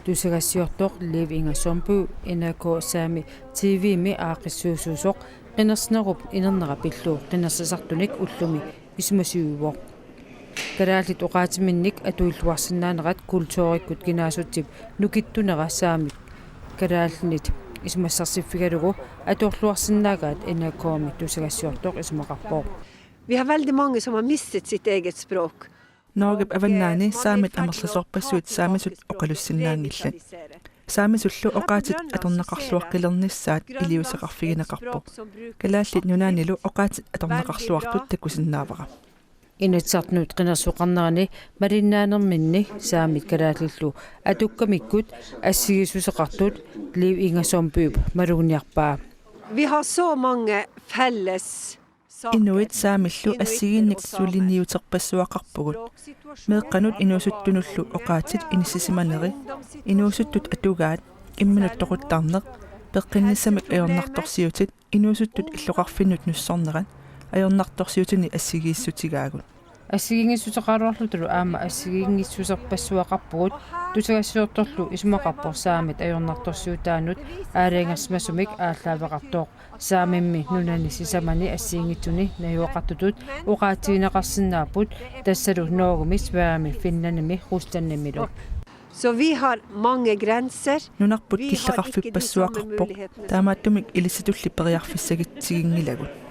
Тусагассиортоқ ливинга сомпу инако саами TV ми аақиссуусуусоқ qinерснеруп инернера пиллуу qinерсасартуник уллуми исмасиуивоқ калаалит оqaатиминник атуиллуарсинаанерат культууриккут гинаасутсип нукиттунера саамик калаалнит исмассарсиффигалугу атуорлуарсинаагаат инакооми тусагассиортоқ исмақарпоо. Vi har väldigt många som har mistat sitt eget språk. Norgep avannaani saamit amerlasorpassuut saamisut oqalussinnaangillat saamisullu oqaatit atornaqarluaqqilernissaat iliuseqarfigineqarpu kalaallit nunaanilu oqaatit atornaqarluartut takusinnaavara инатсартнут qinерсуqarnerani малиннааnerminni saamit kalaallillu atukkamikkut assигисусеqartut liv ingasompuup malugniarpaa. Vi har så många fälles Inuit saamillu assiginnik sulinniuterpassuaqarpugut meeqqanut inuusuttunullu oqaatit inissisimaneri inuusuttut atugaat imminut toquttarneq peqqinnissamik ajornartorsiutit inuusuttut illoqarfinnut nussorneran ajornartorsiutini assigiissutigaagut ассигингиссусеқалуарлутулу аама ассигингиссусерпассуақарпугут тусагассиорторлу исмақарпор saamit ajornartorsiutaanut аалаингерсмасумик ааллаавеқартооқ saamimmi nunani sisamani assiingitsuni najuoqartutut uqaatigineqarsinnaaput tassalu noogummis vaami finnanimi rustannimilu. Så vi har många gränser. nunarput killeqarfipassuaqarpoq taamaattumik ilisitulli periarfissagitsigingilagут